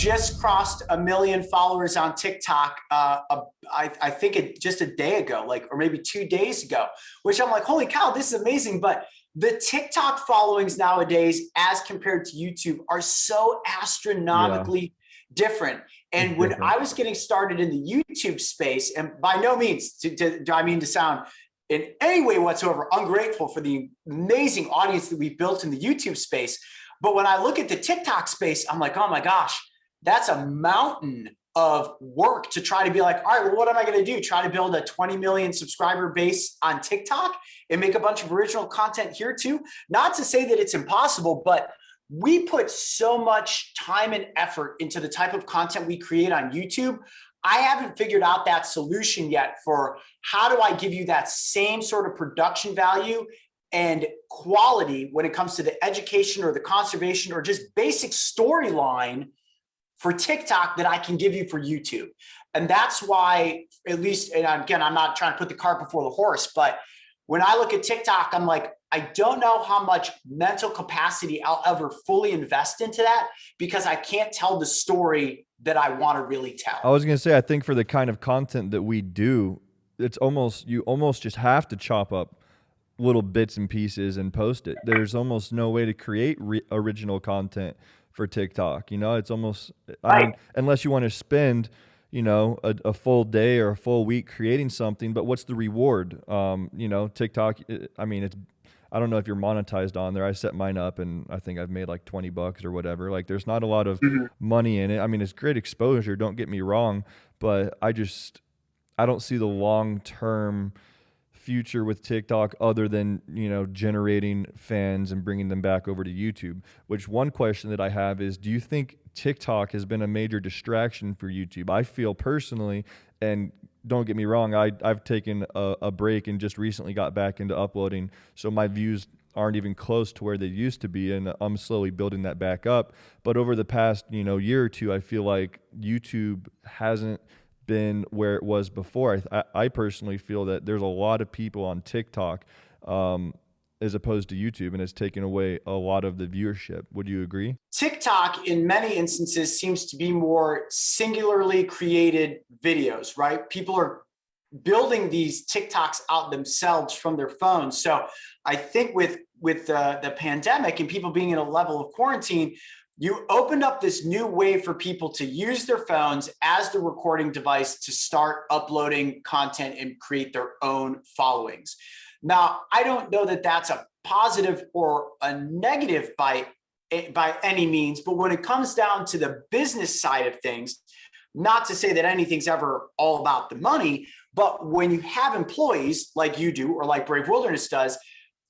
just crossed 1 million followers on TikTok. I think just a day ago, or maybe 2 days ago, which I'm like, holy cow, this is amazing. But the TikTok followings nowadays, as compared to YouTube, are so astronomically different. And when I was getting started in the YouTube space, and by no means do I mean to sound in any way whatsoever ungrateful for the amazing audience that we built in the YouTube space, but when I look at the TikTok space, I'm like, oh my gosh, that's a mountain of work to try to be like, all right, well, what am I going to do? Try to build a 20 million subscriber base on TikTok and make a bunch of original content here too? Not to say that it's impossible, but we put so much time and effort into the type of content we create on YouTube. I haven't figured out that solution yet for how do I give you that same sort of production value and quality when it comes to the education or the conservation or just basic storyline for TikTok that I can give you for YouTube. And that's why, at least, and again, I'm not trying to put the cart before the horse, but when I look at TikTok, I'm like, I don't know how much mental capacity I'll ever fully invest into that because I can't tell the story that I want to really tell. I was going to say, I think for the kind of content that we do, you almost just have to chop up little bits and pieces and post it. There's almost no way to create original content for TikTok. It's almost, I mean, unless you want to spend, a full day or a full week creating something, but what's the reward? TikTok, I mean, I don't know if you're monetized on there. I set mine up and I think I've made like $20 or whatever. Like there's not a lot of money in it. I mean, it's great exposure, don't get me wrong, but I don't see the long-term future with TikTok other than, generating fans and bringing them back over to YouTube. Which one question that I have is, do you think TikTok has been a major distraction for YouTube? I feel personally, and don't get me wrong, I've taken a break and just recently got back into uploading, so my views aren't even close to where they used to be, and I'm slowly building that back up. But over the past, year or two, I feel like YouTube hasn't been where it was before. I personally feel that there's a lot of people on TikTok as opposed to YouTube, and it's taken away a lot of the viewership. Would you agree? TikTok, in many instances, seems to be more singularly created videos, right? People are building these TikToks out themselves from their phones. So I think with the pandemic and people being in a level of quarantine, you opened up this new way for people to use their phones as the recording device to start uploading content and create their own followings. Now, I don't know that that's a positive or a negative by any means, but when it comes down to the business side of things, not to say that anything's ever all about the money, but when you have employees like you do or like Brave Wilderness does,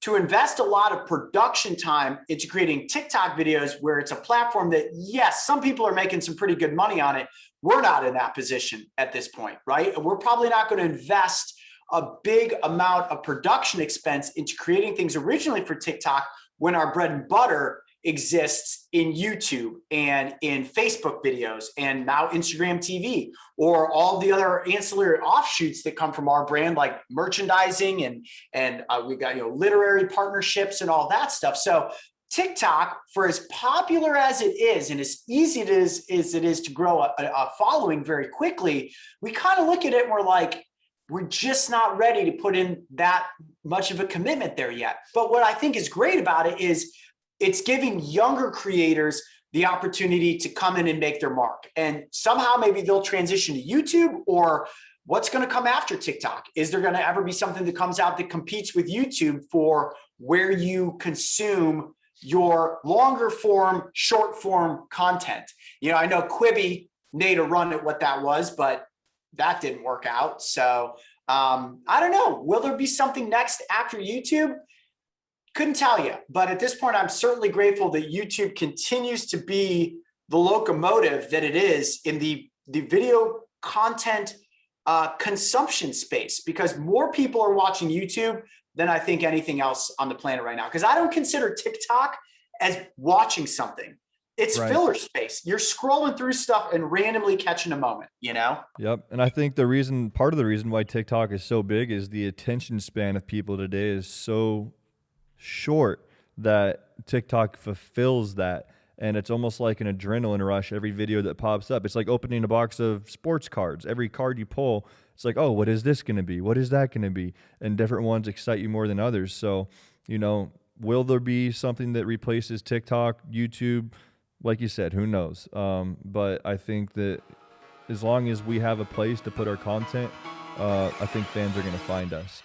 to invest a lot of production time into creating TikTok videos where it's a platform that, yes, some people are making some pretty good money on it. We're not in that position at this point, right? And we're probably not going to invest a big amount of production expense into creating things originally for TikTok when our bread and butter exists in YouTube and in Facebook videos and now Instagram TV, or all the other ancillary offshoots that come from our brand, like merchandising and we've got literary partnerships and all that stuff. So TikTok, for as popular as it is and as easy it is to grow a following very quickly, we kind of look at it and we're like, we're just not ready to put in that much of a commitment there yet. But what I think is great about it is it's giving younger creators the opportunity to come in and make their mark. And somehow maybe they'll transition to YouTube, or what's going to come after TikTok? Is there going to ever be something that comes out that competes with YouTube for where you consume your longer form, short form content? I know Quibi made a run at what that was, but that didn't work out. So I don't know. Will there be something next after YouTube? Couldn't tell you. But at this point, I'm certainly grateful that YouTube continues to be the locomotive that it is in the video content consumption space, because more people are watching YouTube than I think anything else on the planet right now. Because I don't consider TikTok as watching something. It's filler space. You're scrolling through stuff and randomly catching a moment, Yep. And I think part of the reason why TikTok is so big is the attention span of people today is so short that TikTok fulfills that. and it's almost like an adrenaline rush every video that pops up. It's like opening a box of sports cards. Every card you pull, it's like, oh, what is this going to be? What is that going to be? And different ones excite you more than others. So, will there be something that replaces TikTok, YouTube? Like you said, who knows? But I think that as long as we have a place to put our content, I think fans are going to find us.